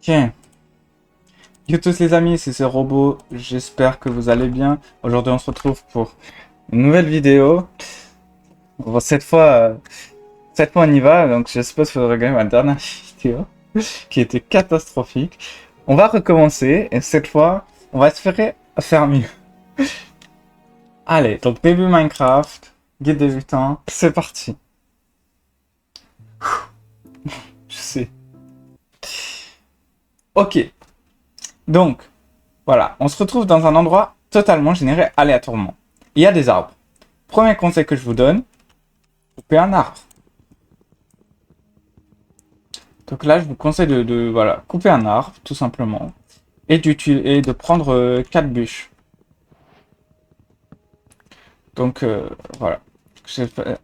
Ok. Yo tous les amis, c'est ce robot. J'espère que vous allez bien. Aujourd'hui, on se retrouve pour une nouvelle vidéo. Bon, cette fois, on y va. Donc, je suppose qu'il faudrait regarder ma dernière vidéo qui était catastrophique. On va recommencer et cette fois, on va espérer faire mieux. Allez, donc début Minecraft, guide débutant, c'est parti. Je sais. Ok, donc voilà, on se retrouve dans un endroit totalement généré aléatoirement. Il y a des arbres. Premier conseil que je vous donne, coupez un arbre. Donc là, je vous conseille voilà, couper un arbre, tout simplement, et de prendre 4 bûches. Donc voilà.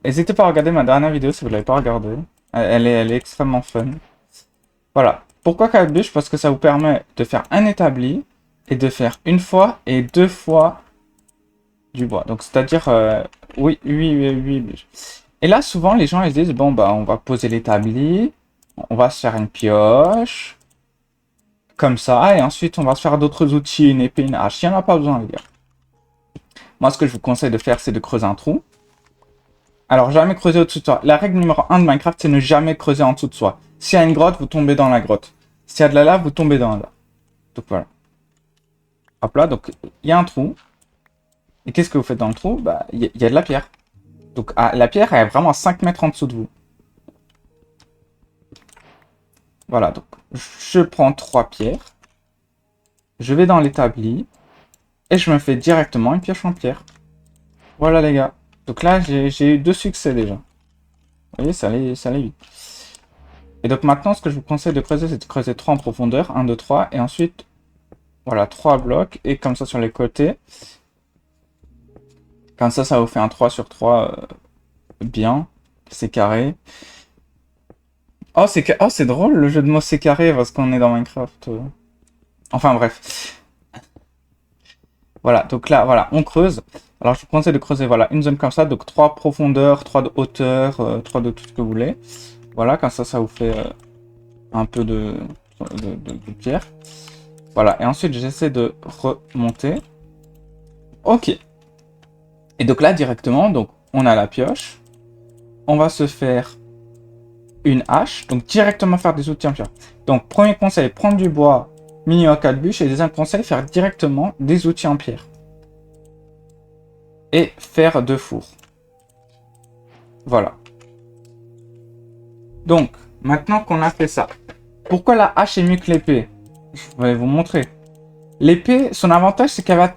N'hésitez pas à regarder ma dernière vidéo si vous ne l'avez pas regardée. Elle est extrêmement fun. Voilà. Pourquoi 4 bûches? Parce que ça vous permet de faire un établi et de faire une fois et deux fois du bois. Donc c'est-à-dire, oui, 8 bûches. Et là, souvent, les gens ils disent, bon, bah, on va poser l'établi, on va se faire une pioche. Comme ça, et ensuite on va se faire d'autres outils, une épée, une hache. Il n'y en a pas besoin, les gars. Moi, ce que je vous conseille de faire, c'est de creuser un trou. Alors, jamais creuser au-dessus de soi. La règle numéro 1 de Minecraft, c'est ne jamais creuser en dessous de soi. S'il y a une grotte, vous tombez dans la grotte. S'il y a de la lave, vous tombez dans la lave. Donc voilà. Hop là, donc il y a un trou. Et qu'est-ce que vous faites dans le trou? Bah, il y a de la pierre. Donc la pierre, elle est vraiment à 5 mètres en dessous de vous. Voilà, donc je prends 3 pierres. Je vais dans l'établi. Et je me fais directement une pioche en pierre. Voilà, les gars. Donc là, j'ai eu 2 succès déjà. Vous voyez, ça allait vite. Et donc maintenant, ce que je vous conseille de creuser, c'est de creuser 3 en profondeur. Un, 2, 3. Et ensuite, voilà, 3 blocs. Et comme ça sur les côtés. Comme ça vous fait un 3 sur 3 bien. C'est carré. Oh, c'est drôle le jeu de mots c'est carré parce qu'on est dans Minecraft. Enfin bref. Voilà, donc là, voilà, on creuse. Alors je vous conseille de creuser, voilà, une zone comme ça. Donc 3 profondeur, 3 de hauteur, 3 de tout ce que vous voulez. Voilà, comme ça vous fait un peu de pierre. Voilà, et ensuite j'essaie de remonter. Ok. Et donc là directement, donc on a la pioche. On va se faire une hache, donc directement faire des outils en pierre. Donc premier conseil, prendre du bois minimum 4 bûches. Et deuxième conseil, faire directement des outils en pierre. Et faire 2 fours. Voilà. Donc, maintenant qu'on a fait ça, pourquoi la hache est mieux que l'épée? Je vais vous montrer. L'épée, son avantage, c'est qu'elle va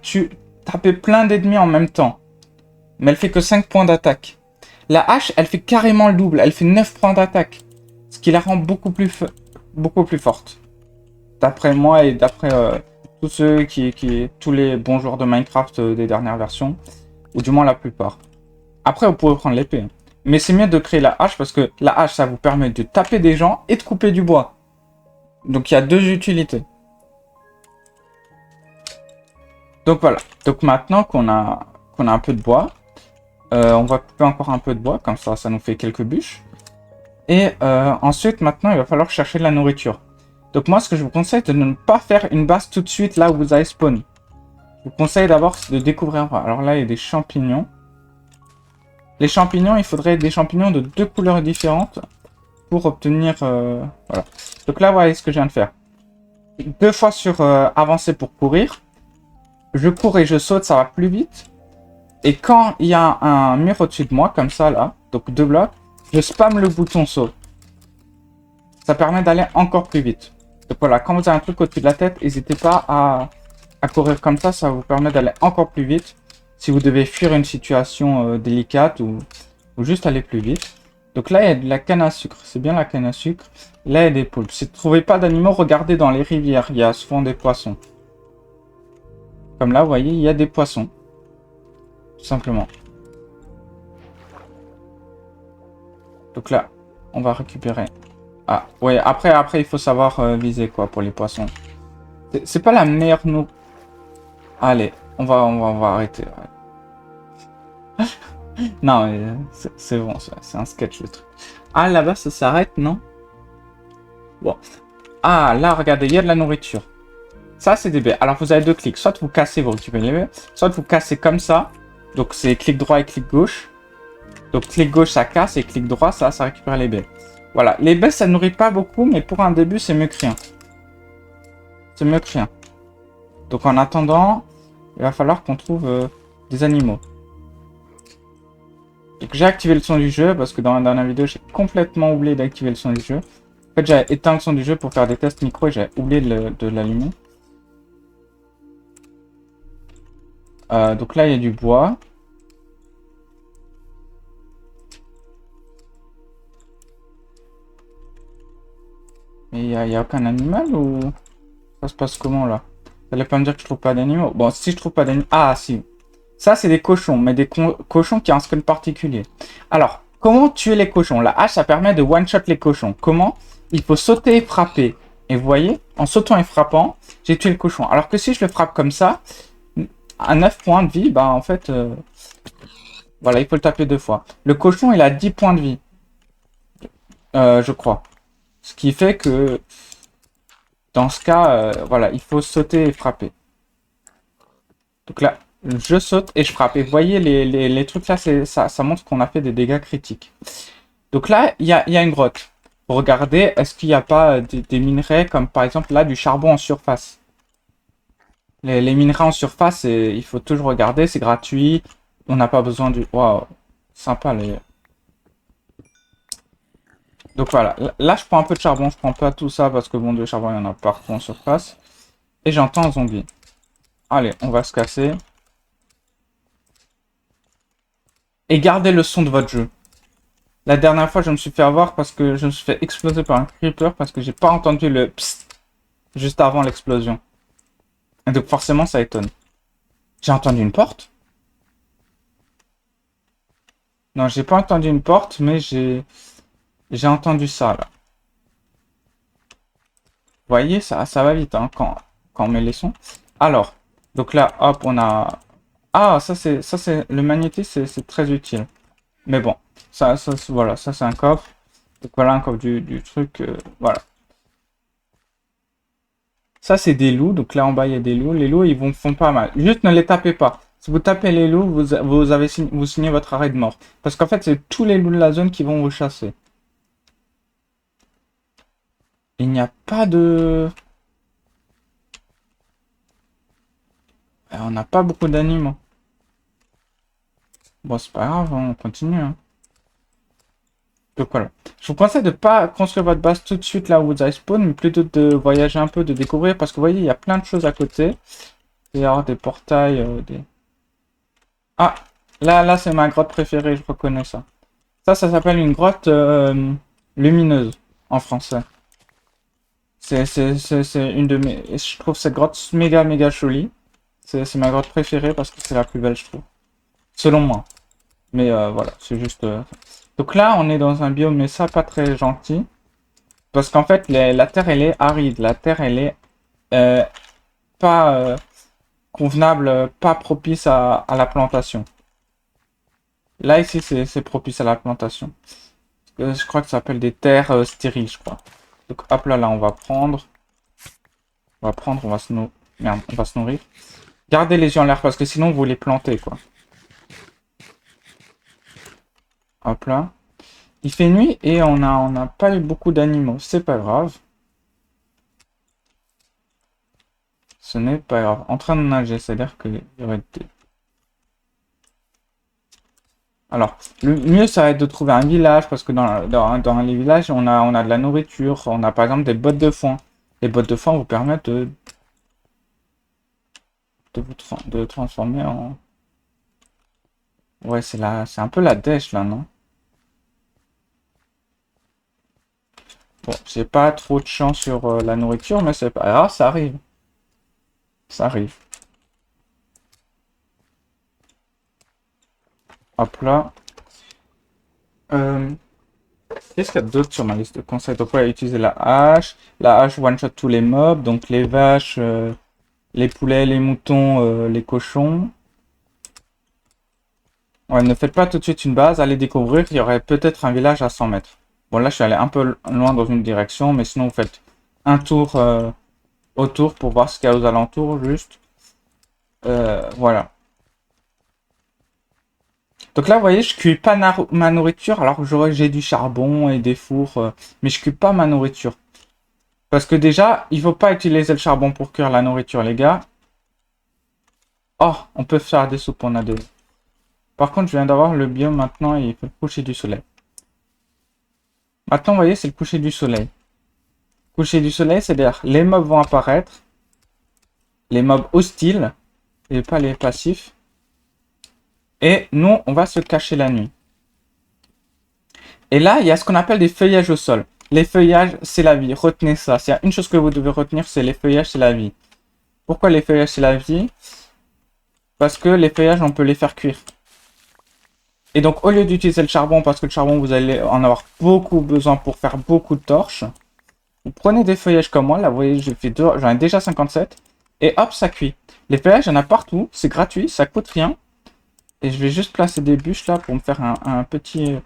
taper plein d'ennemis en même temps. Mais elle fait que 5 points d'attaque. La hache, elle fait carrément le double. Elle fait 9 points d'attaque. Ce qui la rend beaucoup plus forte. D'après moi et d'après tous les bons joueurs de Minecraft des dernières versions. Ou du moins la plupart. Après, vous pouvez prendre l'épée. Mais c'est mieux de créer la hache parce que la hache, ça vous permet de taper des gens et de couper du bois. Donc il y a 2 utilités. Donc voilà. Donc maintenant qu'on a un peu de bois, on va couper encore un peu de bois, comme ça nous fait quelques bûches. Et ensuite, maintenant, il va falloir chercher de la nourriture. Donc moi, ce que je vous conseille, c'est de ne pas faire une base tout de suite là où vous allez spawn. Je vous conseille d'abord de découvrir. Alors là, il y a des champignons. Les champignons, il faudrait des champignons de 2 couleurs différentes pour obtenir... voilà. Donc là, voyez ce que je viens de faire. 2 fois sur avancer pour courir. Je cours et je saute, ça va plus vite. Et quand il y a un mur au-dessus de moi, comme ça, là, donc 2 blocs, je spam le bouton saut. Ça permet d'aller encore plus vite. Donc voilà, quand vous avez un truc au-dessus de la tête, n'hésitez pas à courir comme ça vous permet d'aller encore plus vite. Si vous devez fuir une situation délicate ou juste aller plus vite. Donc là, il y a de la canne à sucre. C'est bien la canne à sucre. Là, il y a des poulpes. Si vous ne trouvez pas d'animaux, regardez dans les rivières. Il y a souvent des poissons. Comme là, vous voyez, il y a des poissons. Tout simplement. Donc là, on va récupérer. Ah, ouais, après, il faut savoir viser, quoi, pour les poissons. C'est pas la meilleure nous. Allez, on va arrêter. Non, mais c'est bon, c'est un sketch, le truc. Ah, là-bas, ça s'arrête, non? Bon. Ah, là, regardez, il y a de la nourriture. Ça, c'est des baies. Alors, vous avez deux clics. Soit vous cassez, vous récupérez les baies. Soit vous cassez comme ça. Donc, c'est clic droit et clic gauche. Donc, clic gauche, ça casse. Et clic droit, ça récupère les baies. Voilà. Les baies, ça nourrit pas beaucoup. Mais pour un début, c'est mieux que rien. C'est mieux que rien. Donc, en attendant, il va falloir qu'on trouve des animaux. Donc, j'ai activé le son du jeu. Parce que dans la dernière vidéo, j'ai complètement oublié d'activer le son du jeu. En fait, j'avais éteint le son du jeu pour faire des tests micro. Et j'avais oublié de l'allumer. Donc là, il y a du bois. Mais il y a aucun animal ou ça se passe comment là? Vous allez pas me dire que je trouve pas d'animaux? Bon, si je trouve pas d'animaux... Ah, si. Ça, c'est des cochons, mais des cochons qui ont un skin particulier. Alors, comment tuer les cochons? La hache, ça permet de one-shot les cochons. Comment? Il faut sauter et frapper. Et vous voyez, en sautant et frappant, j'ai tué le cochon. Alors que si je le frappe comme ça, à 9 points de vie, bah en fait... voilà, il faut le taper 2 fois. Le cochon, il a 10 points de vie. Je crois. Ce qui fait que... Dans ce cas, voilà, il faut sauter et frapper. Donc là, je saute et je frappe. Et vous voyez, les trucs là, ça montre qu'on a fait des dégâts critiques. Donc là, il y a une grotte. Pour regarder, est-ce qu'il n'y a pas des minerais, comme par exemple là, du charbon en surface. Les minerais en surface, il faut toujours regarder, c'est gratuit. On n'a pas besoin du... Waouh, sympa les... Donc voilà, là je prends un peu de charbon, je prends pas tout ça parce que bon, de charbon il y en a partout en surface. Et j'entends un zombie. Allez, on va se casser. Et gardez le son de votre jeu. La dernière fois, je me suis fait avoir parce que je me suis fait exploser par un creeper parce que j'ai pas entendu le psst juste avant l'explosion. Et donc forcément, ça étonne. J'ai entendu une porte? Non, j'ai pas entendu une porte, mais j'ai entendu ça là. Vous voyez, ça va vite hein, quand on met les sons. Alors, donc là, hop, on a... Ah, ça c'est le magnétisme, c'est très utile. Mais bon, voilà, ça c'est un coffre. Donc voilà un coffre du truc, voilà. Ça c'est des loups, donc là en bas il y a des loups. Les loups ils font pas mal. Juste ne les tapez pas. Si vous tapez les loups, vous signez votre arrêt de mort. Parce qu'en fait c'est tous les loups de la zone qui vont vous chasser. Il n'y a pas de... On n'a pas beaucoup d'animaux. Bon c'est pas grave, on continue. Hein. Donc voilà. Je vous conseille de ne pas construire votre base tout de suite là où vous allez spawn, mais plutôt de voyager un peu, de découvrir, parce que vous voyez, il y a plein de choses à côté. Il y a des portails, des... Ah, là c'est ma grotte préférée, je reconnais ça. Ça s'appelle une grotte lumineuse, en français. C'est une de mes... Je trouve cette grotte méga jolie. C'est ma grotte préférée parce que c'est la plus belle, je trouve. Selon moi. Mais voilà, c'est juste... Donc là, on est dans un biome, mais ça, pas très gentil. Parce qu'en fait, la terre, elle est aride. La terre, elle est pas convenable, pas propice à la plantation. Là, ici, c'est propice à la plantation. Je crois que ça s'appelle des terres stériles, je crois. Donc, hop là, on va prendre. On va se nourrir. Merde, on va se nourrir. Gardez les yeux en l'air parce que sinon, vous les plantez, quoi. Hop là. Il fait nuit et on n'a pas eu beaucoup d'animaux. C'est pas grave. Ce n'est pas grave. En train de nager, c'est-à-dire qu'il y aurait des... Alors, le mieux, ça va être de trouver un village, parce que dans les villages, on a de la nourriture. On a par exemple des bottes de foin. Les bottes de foin vous permettent de transformer en... Ouais, c'est un peu la dèche, là, non? Bon, j'ai pas trop de chance sur la nourriture, mais c'est pas grave, ça arrive. Ça arrive. Hop là. Qu'est-ce qu'il y a d'autre sur ma liste de conseils? Donc, ouais, utiliser la hache. La hache one-shot tous les mobs, donc les vaches, les poulets, les moutons, les cochons. Ouais, ne faites pas tout de suite une base, allez découvrir, il y aurait peut-être un village à 100 mètres. Bon, là, je suis allé un peu loin dans une direction, mais sinon, vous faites un tour autour pour voir ce qu'il y a aux alentours, juste. Voilà. Donc là, vous voyez, je cuis pas ma nourriture, alors que j'ai du charbon et des fours, mais je cuis pas ma nourriture. Parce que déjà, il faut pas utiliser le charbon pour cuire la nourriture, les gars. Oh, on peut faire des soupes, on a des... Par contre, je viens d'avoir le biome maintenant et il fait le coucher du soleil. Maintenant, vous voyez, c'est le coucher du soleil. Coucher du soleil, c'est-à-dire les mobs vont apparaître, les mobs hostiles, et pas les passifs. Et nous, on va se cacher la nuit. Et là, il y a ce qu'on appelle des feuillages au sol. Les feuillages, c'est la vie. Retenez ça. S'il y a une chose que vous devez retenir, c'est les feuillages, c'est la vie. Pourquoi les feuillages, c'est la vie? Parce que les feuillages, on peut les faire cuire. Et donc, au lieu d'utiliser le charbon, parce que le charbon, vous allez en avoir beaucoup besoin pour faire beaucoup de torches, vous prenez des feuillages comme moi. Là, vous voyez, j'en ai déjà 57. Et hop, ça cuit. Les feuillages, il y en a partout. C'est gratuit, ça coûte rien. Et je vais juste placer des bûches là pour me faire un petit...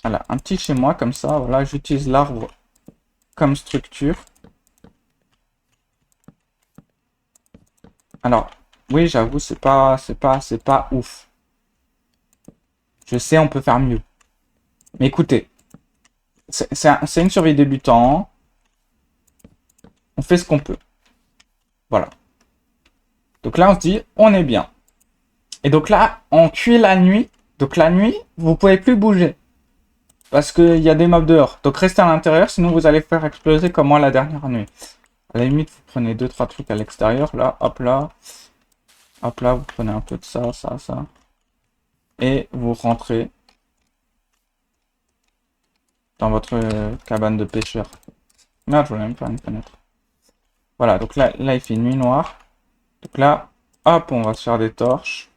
voilà, un petit chez moi comme ça. Voilà, j'utilise l'arbre comme structure. Alors, oui, j'avoue, c'est pas ouf. Je sais, on peut faire mieux. Mais écoutez, c'est une survie débutant. On fait ce qu'on peut. Voilà. Donc là, on se dit, on est bien. Et donc là, on cuit la nuit. Donc la nuit, vous pouvez plus bouger. Parce qu'il y a des mobs dehors. Donc restez à l'intérieur, sinon vous allez faire exploser comme moi la dernière nuit. À la limite, vous prenez 2-3 trucs à l'extérieur. Là, hop là. Hop là, vous prenez un peu de ça, ça, ça. Et vous rentrez dans votre cabane de pêcheur. Merde, je voulais même faire une fenêtre. Voilà, donc là, il fait nuit noire. Donc là, hop, on va se faire des torches.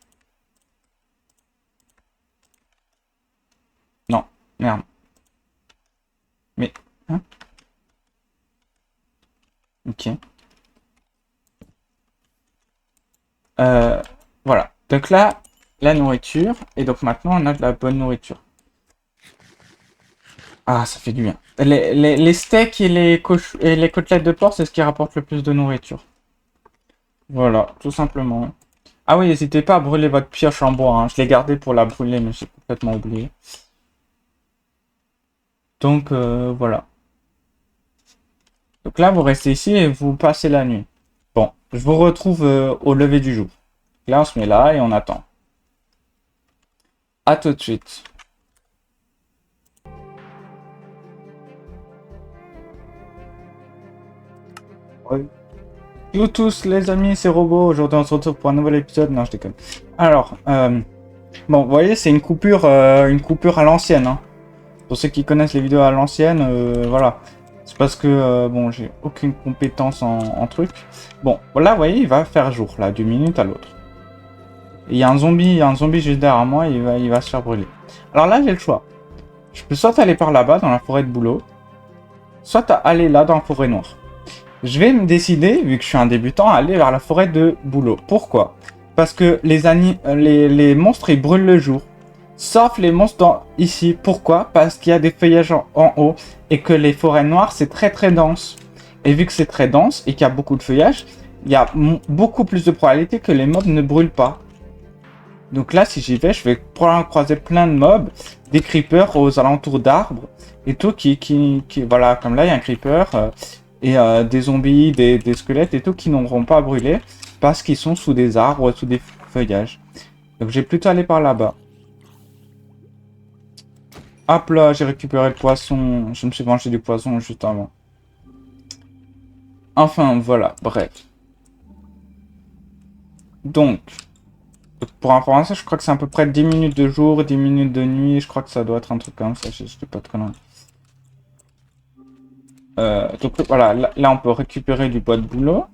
Non, merde. Mais, hein? Ok. Voilà. Donc là, la nourriture. Et donc maintenant, on a de la bonne nourriture. Ah, ça fait du bien. Les steaks et les côtelettes de porc, c'est ce qui rapporte le plus de nourriture. Voilà, tout simplement. Ah oui, n'hésitez pas à brûler votre pioche en bois, hein. Je l'ai gardé pour la brûler, mais j'ai complètement oublié. Donc, voilà. Donc là, vous restez ici et vous passez la nuit. Bon, je vous retrouve au lever du jour. Là, on se met là et on attend. À tout de suite. Oui. Yo tous les amis, c'est Robot. Aujourd'hui, on se retrouve pour un nouvel épisode. Non, je déconne. Alors, bon, vous voyez, c'est une coupure à l'ancienne, hein. Pour ceux qui connaissent les vidéos à l'ancienne, voilà. C'est parce que, bon, j'ai aucune compétence en truc. Bon, là, vous voyez, il va faire jour, là, d'une minute à l'autre. Il y a un zombie juste derrière moi, il va se faire brûler. Alors là, j'ai le choix. Je peux soit aller par là-bas, dans la forêt de Bouleau, soit aller là, dans la forêt noire. Je vais me décider, vu que je suis un débutant, à aller vers la forêt de Bouleau. Pourquoi? Parce que les monstres, ils brûlent le jour. Sauf les monstres ici. Pourquoi? Parce qu'il y a des feuillages en haut et que les forêts noires, c'est très très dense. Et vu que c'est très dense et qu'il y a beaucoup de feuillage, il y a beaucoup plus de probabilité que les mobs ne brûlent pas. Donc là, si j'y vais, je vais probablement croiser plein de mobs, des creepers aux alentours d'arbres et tout voilà, comme là, il y a un creeper et des zombies, des squelettes et tout qui n'auront pas brûlé parce qu'ils sont sous des arbres, sous des feuillages. Donc j'ai plutôt aller par là-bas. Hop là, j'ai récupéré le poisson. Je me suis mangé du poisson juste avant. Enfin, voilà, bref. Donc, pour information, je crois que c'est à peu près 10 minutes de jour, 10 minutes de nuit. Je crois que ça doit être un truc comme ça, je sais pas de conneries. Donc voilà, là on peut récupérer du bois de boulot.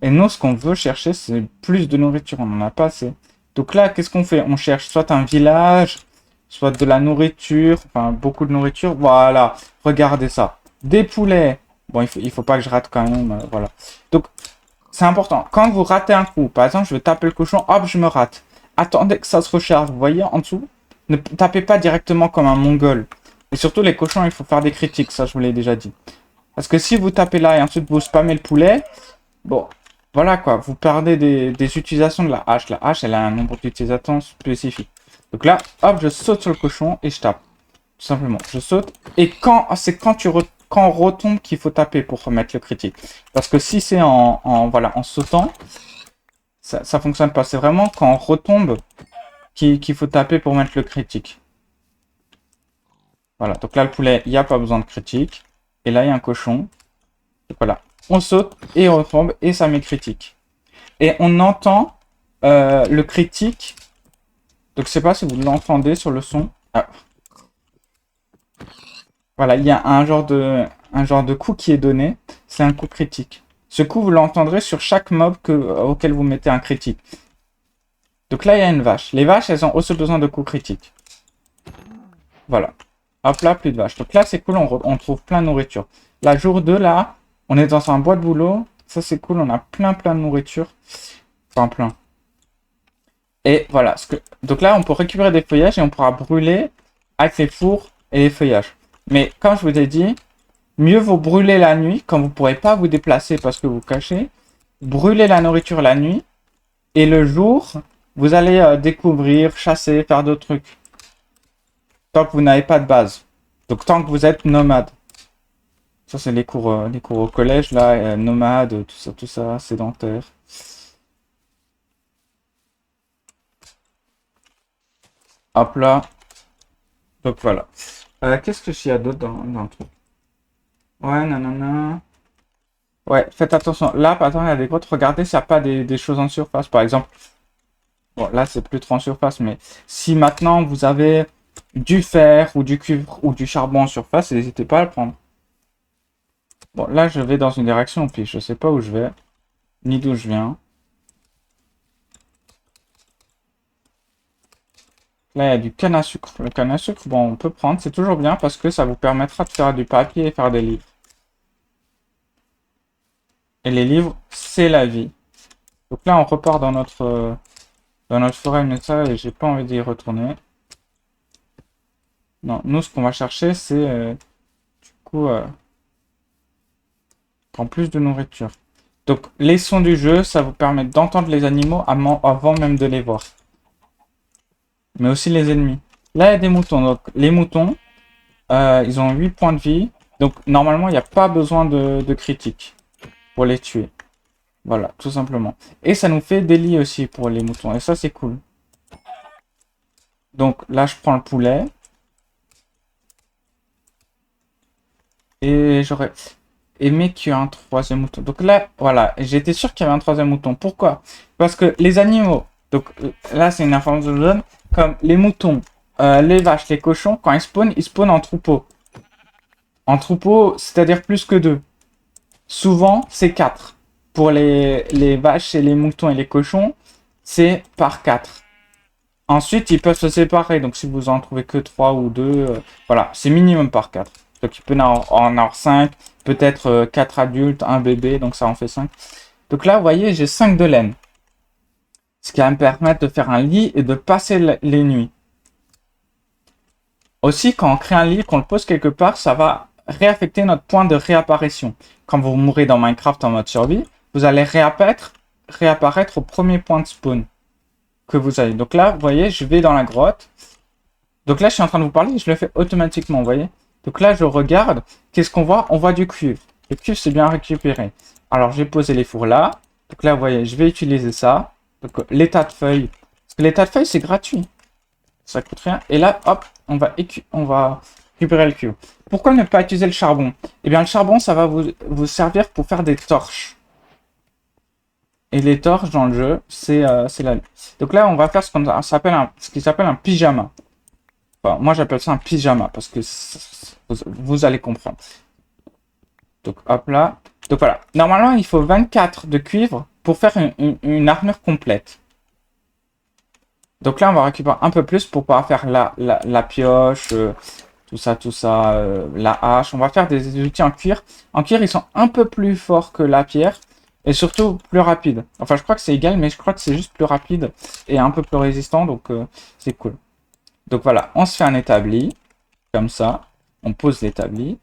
Et nous, ce qu'on veut chercher, c'est plus de nourriture. On n'en a pas assez. Donc là, qu'est-ce qu'on fait? On cherche soit un village, soit de la nourriture, enfin beaucoup de nourriture. Voilà, regardez ça. Des poulets. Bon, il faut pas que je rate quand même, voilà. Donc, c'est important. Quand vous ratez un coup, par exemple, je vais taper le cochon, hop, je me rate. Attendez que ça se recharge. Vous voyez en dessous? Ne tapez pas directement comme un mongol. Et surtout, les cochons, il faut faire des critiques, ça je vous l'ai déjà dit. Parce que si vous tapez là et ensuite vous spammez le poulet, bon, voilà quoi, vous perdez des utilisations de la hache. La hache, elle a un nombre d'utilisations spécifique. Donc là, hop, je saute sur le cochon et je tape. Tout simplement, je saute. Et c'est quand on retombe qu'il faut taper pour remettre le critique. Parce que si c'est voilà, en sautant, ça fonctionne pas. C'est vraiment quand on retombe qu'il faut taper pour mettre le critique. Voilà, donc là, le poulet, il n'y a pas besoin de critique. Et là, il y a un cochon. Donc voilà, on saute et on retombe et ça met critique. Et on entend le critique. Donc, je sais pas si vous l'entendez sur le son. Ah. Voilà, il y a un genre de coup qui est donné. C'est un coup critique. Ce coup, vous l'entendrez sur chaque mob auquel vous mettez un critique. Donc là, il y a une vache. Les vaches, elles ont aussi besoin de coups critiques. Voilà. Hop là, plus de vaches. Donc là, c'est cool, on trouve plein de nourriture. Là, jour 2, là, on est dans un bois de boulot. Ça, c'est cool, on a plein de nourriture. Enfin, plein. Et voilà. Donc là, on peut récupérer des feuillages et on pourra brûler avec les fours et les feuillages. Mais comme je vous ai dit, mieux vaut brûler la nuit, quand vous ne pourrez pas vous déplacer parce que vous cachez. Brûler la nourriture la nuit. Et le jour, vous allez découvrir, chasser, faire d'autres trucs. Tant que vous n'avez pas de base. Donc tant que vous êtes nomade. Ça, c'est les cours au collège, là, nomade, tout ça, sédentaire. Hop là. Donc voilà. Qu'est-ce que s'il y a d'autre dans le truc? Ouais, nanana. Ouais, faites attention. Là, par exemple, il y a des grottes. Regardez s'il n'y a pas des choses en surface. Par exemple, bon, là, c'est plus trop en surface, mais si maintenant vous avez du fer ou du cuivre ou du charbon en surface, n'hésitez pas à le prendre. Bon, là, je vais dans une direction, puis je sais pas où je vais, ni d'où je viens. Là, il y a du canne à sucre. Le canne à sucre, bon, on peut prendre, c'est toujours bien parce que ça vous permettra de faire du papier et faire des livres. Et les livres, c'est la vie. Donc là, on repart dans notre forêt, mais ça, et j'ai pas envie d'y retourner. Non, nous, ce qu'on va chercher, c'est du coup, prendre plus de nourriture. Donc, les sons du jeu, ça vous permet d'entendre les animaux avant même de les voir. Mais aussi les ennemis. Là, il y a des moutons. Donc, les moutons, ils ont 8 points de vie. Donc, normalement, il n'y a pas besoin de critique pour les tuer. Voilà, tout simplement. Et ça nous fait des lits aussi pour les moutons. Et ça, c'est cool. Donc, là, je prends le poulet. Et j'aurais aimé qu'il y ait un troisième mouton. Donc là, voilà, j'étais sûr qu'il y avait un troisième mouton. Pourquoi? Parce que les animaux, donc là c'est une information que je donne, comme les moutons, les vaches, les cochons, quand ils spawnent en troupeau. En troupeau, c'est-à-dire plus que deux. Souvent, c'est 4. Pour les vaches et les moutons et les cochons, c'est par 4. Ensuite, ils peuvent se séparer. Donc si vous en trouvez que 3 ou 2, voilà, c'est minimum par 4. Donc il peut en avoir 5, peut-être 4 adultes, un bébé, donc ça en fait 5. Donc là, vous voyez, j'ai 5 de laine. Ce qui va me permettre de faire un lit et de passer les nuits. Aussi, quand on crée un lit, qu'on le pose quelque part, ça va réaffecter notre point de réapparition. Quand vous mourrez dans Minecraft en mode survie, vous allez réapparaître au premier point de spawn que vous avez. Donc là, vous voyez, je vais dans la grotte. Donc là, je suis en train de vous parler et je le fais automatiquement, vous voyez. Donc là, je regarde. Qu'est-ce qu'on voit? On voit du cuivre. Le cuivre, c'est bien récupéré. Alors, j'ai posé les fours là. Donc là, vous voyez, je vais utiliser ça. Donc, l'état de feuilles. Parce que l'état de feuilles, c'est gratuit. Ça coûte rien. Et là, hop, on va récupérer le cuivre. Pourquoi ne pas utiliser le charbon? Eh bien, le charbon, ça va vous servir pour faire des torches. Et les torches dans le jeu, c'est la nuit. Donc là, on va faire ce qui s'appelle un pyjama. Enfin, moi, j'appelle ça un pyjama parce que vous allez comprendre. Donc, hop là. Donc voilà. Normalement, il faut 24 de cuivre pour faire une armure complète. Donc là, on va récupérer un peu plus pour pouvoir faire la pioche, tout ça, la hache. On va faire des outils en cuir. En cuir, ils sont un peu plus forts que la pierre. Et surtout, plus rapides. Enfin, je crois que c'est égal, mais je crois que c'est juste plus rapide et un peu plus résistant. Donc, c'est cool. Donc voilà, on se fait un établi. Comme ça. on pose l'établi.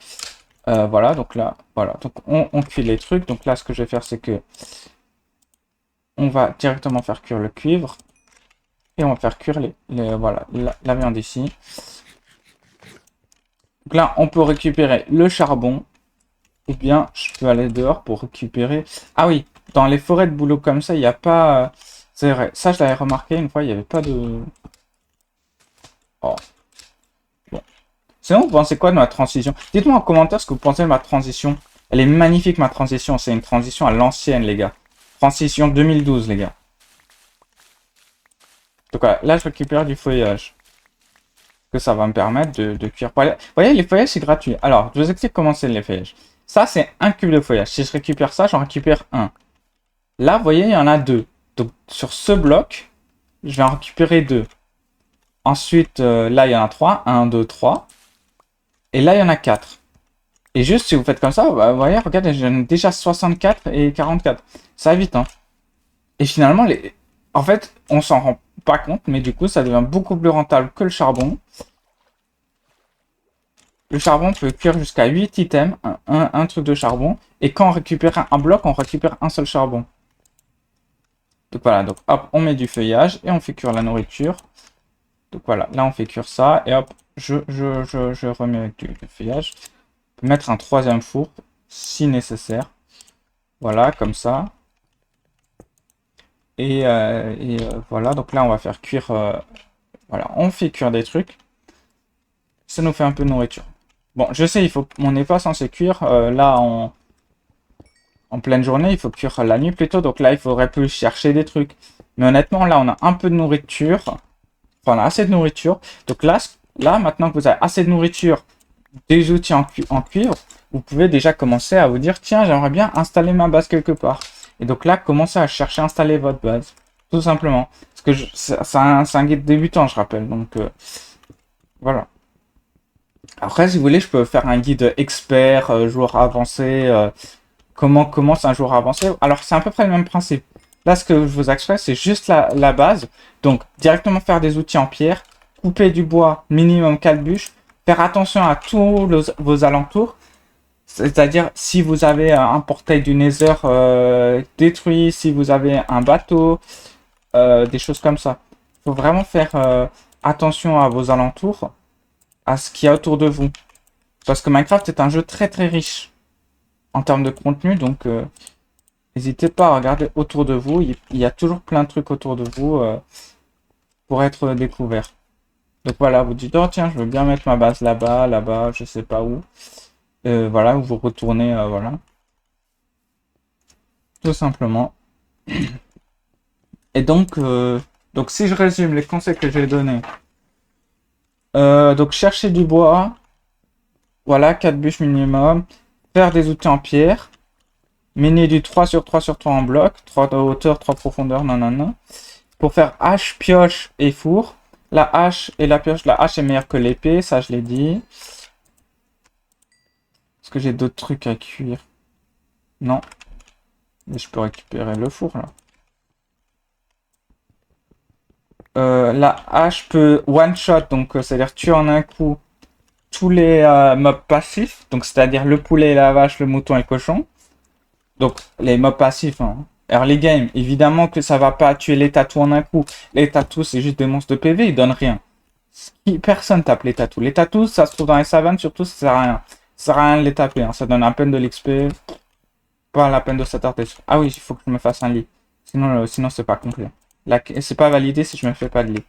Voilà, donc là, voilà. Donc on cuit les trucs. Donc là, ce que je vais faire, c'est que on va directement faire cuire le cuivre. Et on va faire cuire voilà, la viande ici. Donc là, on peut récupérer le charbon. Ou bien, je peux aller dehors pour récupérer... Ah oui, dans les forêts de boulot comme ça, il n'y a pas... C'est vrai, ça je l'avais remarqué une fois, il n'y avait pas de... Oh, bon. Sinon, vous pensez quoi de ma transition? Dites-moi en commentaire ce que vous pensez de ma transition. Elle est magnifique, ma transition. C'est une transition à l'ancienne, les gars. Transition 2012, les gars. Donc voilà, là, je récupère du feuillage. Que ça va me permettre de cuire. Vous voyez, les feuillages, c'est gratuit. Alors, je vous explique comment c'est les feuillages. Ça, c'est un cube de feuillage. Si je récupère ça, j'en récupère un. Là, vous voyez, il y en a deux. Donc, sur ce bloc, je vais en récupérer deux. Ensuite, là, il y en a trois. Un, deux, trois. Et là, il y en a quatre. Et juste, si vous faites comme ça, bah, vous voyez, regardez, j'en ai déjà 64 et 44. Ça va vite, hein. Et finalement, en fait, on s'en rend pas compte, mais du coup, ça devient beaucoup plus rentable que le charbon. Le charbon peut cuire jusqu'à 8 items, un truc de charbon. Et quand on récupère un bloc, on récupère un seul charbon. Donc voilà, donc hop, on met du feuillage et on fait cuire la nourriture. Donc voilà, là on fait cuire ça et hop, je remets avec du feuillage. On peut mettre un troisième four si nécessaire. Voilà, comme ça. Voilà, donc là on va faire cuire. Voilà, on fait cuire des trucs. Ça nous fait un peu de nourriture. Bon, je sais, on n'est pas censé cuire là en pleine journée, il faut cuire la nuit plutôt. Donc là, il faudrait plus chercher des trucs. Mais honnêtement, là, on a un peu de nourriture. Enfin, on a assez de nourriture. Donc là, maintenant que vous avez assez de nourriture, des outils en cuivre, vous pouvez déjà commencer à vous dire, tiens, j'aimerais bien installer ma base quelque part. Et donc là, commencez à chercher à installer votre base. Tout simplement. Parce que c'est un guide débutant, je rappelle. Donc, voilà. Après, si vous voulez, je peux faire un guide expert, joueur avancé, comment commence un joueur avancé. Alors, c'est à peu près le même principe. Là, ce que je vous explique, c'est juste la base. Donc, directement faire des outils en pierre, couper du bois, minimum 4 bûches, faire attention à tous vos alentours. C'est-à-dire, si vous avez un portail du Nether détruit, si vous avez un bateau, des choses comme ça. Il faut vraiment faire attention à vos alentours, à ce qu'il y a autour de vous. Parce que Minecraft est un jeu très très riche en termes de contenu, donc n'hésitez pas à regarder autour de vous. Il y a toujours plein de trucs autour de vous pour être découvert. Donc voilà, vous dites, oh tiens, je veux bien mettre ma base là-bas, là-bas, je sais pas où. Voilà, vous retournez, voilà. Tout simplement. Et donc si je résume les conseils que j'ai donnés. Donc chercher du bois. Voilà, 4 bûches minimum. Faire des outils en pierre. Miner du 3 sur 3 sur 3 en bloc. 3 de hauteur, 3 profondeur, non. Pour faire hache, pioche et four. La hache et la pioche, la hache est meilleure que l'épée, ça je l'ai dit. Est-ce que j'ai d'autres trucs à cuire? Non. Mais je peux récupérer le four là. La hache peut one shot, donc c'est-à-dire tuer en un coup tous les mobs passifs, donc c'est-à-dire le poulet, la vache, le mouton et le cochon. Donc les mobs passifs, hein. Early game, évidemment que ça va pas tuer les tatous en un coup. Les tatous, c'est juste des monstres de PV, ils donnent rien. Personne tape les tatous. Les tatous, ça se trouve dans les savanes, surtout, ça sert à rien. Ça sert à rien de les taper, hein. Ça donne à peine de l'XP. Pas la peine de s'attarder sur. Ah oui, il faut que je me fasse un lit. Sinon c'est pas complet. C'est pas validé si je me fais pas de lit.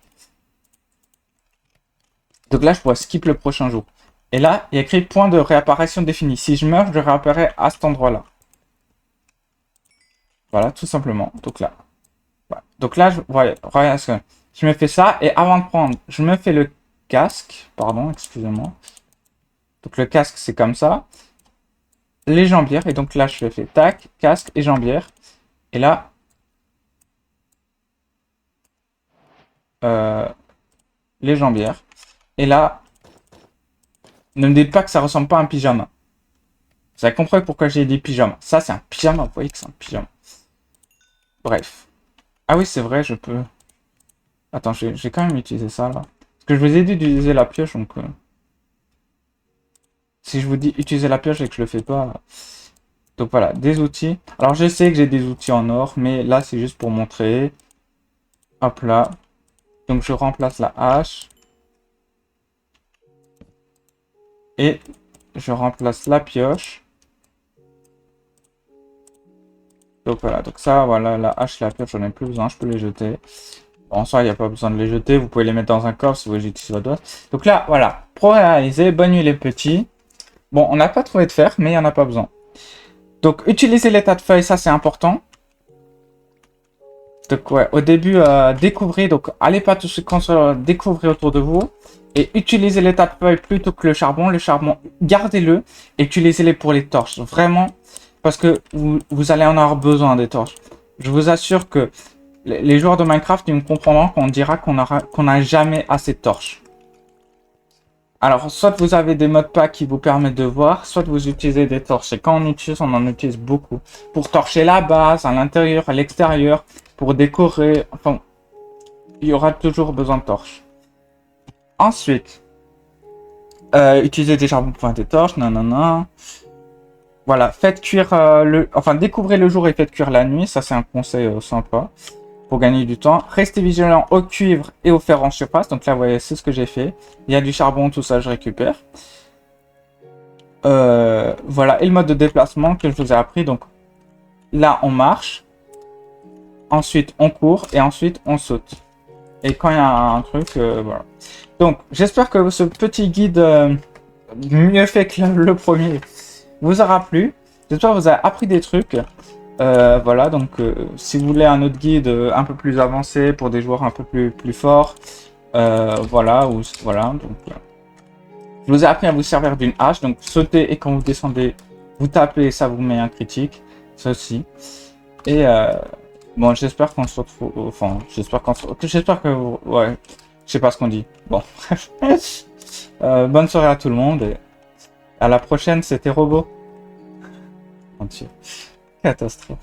Donc là, je pourrais skip le prochain jour. Et là, il y a écrit point de réapparition défini. Si je meurs, je réapparais à cet endroit-là. Voilà, tout simplement. Donc là. Voilà. Donc là, regarde, je me fais ça. Et avant de prendre, je me fais le casque. Pardon, excusez-moi. Donc le casque, c'est comme ça. Les jambières. Et donc là, je fais tac, casque et jambières. Et là, les jambières. Et là, ne me dites pas que ça ressemble pas à un pyjama. Vous avez compris pourquoi j'ai dit pyjama. Ça, c'est un pyjama. Vous voyez que c'est un pyjama. Bref. Ah oui, c'est vrai, je peux... Attends, j'ai quand même utilisé ça, là. Parce que je vous ai dit d'utiliser la pioche, donc... si je vous dis utiliser la pioche et que je le fais pas. Donc voilà, des outils. Alors je sais que j'ai des outils en or, mais là c'est juste pour montrer. Hop là. Donc je remplace la hache. Et je remplace la pioche. Donc voilà, donc ça, voilà, la hache et la pioche, j'en ai plus besoin, je peux les jeter. Bon, en soi, il n'y a pas besoin de les jeter, vous pouvez les mettre dans un coffre si vous voulez utiliser votre doigt. Donc là, voilà, pour réaliser, bonne nuit les petits. Bon, on n'a pas trouvé de fer, mais il n'y en a pas besoin. Donc, utiliser les tas de feuilles, ça c'est important. Donc ouais, au début, découvrez, donc allez pas tout construire, découvrez autour de vous. Et utilisez les tas de feuilles plutôt que le charbon. Le charbon, gardez-le et utilisez-les pour les torches. Vraiment, parce que vous allez en avoir besoin des torches. Je vous assure que les joueurs de Minecraft, ils me comprendront quand on dira qu'on n'a jamais assez de torches. Alors, soit vous avez des modpacks qui vous permettent de voir, soit vous utilisez des torches. Et quand on en utilise beaucoup. Pour torcher la base, à l'intérieur, à l'extérieur, pour décorer. Enfin, il y aura toujours besoin de torches. Ensuite, utilisez des charbons pour faire des torches, non. Voilà, faites cuire enfin, découvrez le jour et faites cuire la nuit. Ça, c'est un conseil sympa pour gagner du temps. Restez vigilant au cuivre et au fer en surface. Donc là, vous voyez, c'est ce que j'ai fait. Il y a du charbon, tout ça, je récupère. Voilà, et le mode de déplacement que je vous ai appris. Donc là, on marche. Ensuite, on court. Et ensuite, on saute. Et quand il y a un truc, voilà. Donc, j'espère que ce petit guide mieux fait que le premier vous aura plu. J'espère que vous avez appris des trucs. Voilà, donc si vous voulez un autre guide un peu plus avancé pour des joueurs un peu plus forts, voilà, donc je vous ai appris à vous servir d'une hache, donc sautez et quand vous descendez, vous tapez, ça vous met un critique, ça aussi. Et bon, j'espère qu'on se retrouve, enfin, j'espère que, ouais, je sais pas ce qu'on dit. Bon, bonne soirée à tout le monde et à la prochaine, c'était Robot. Mon Dieu, catastrophe.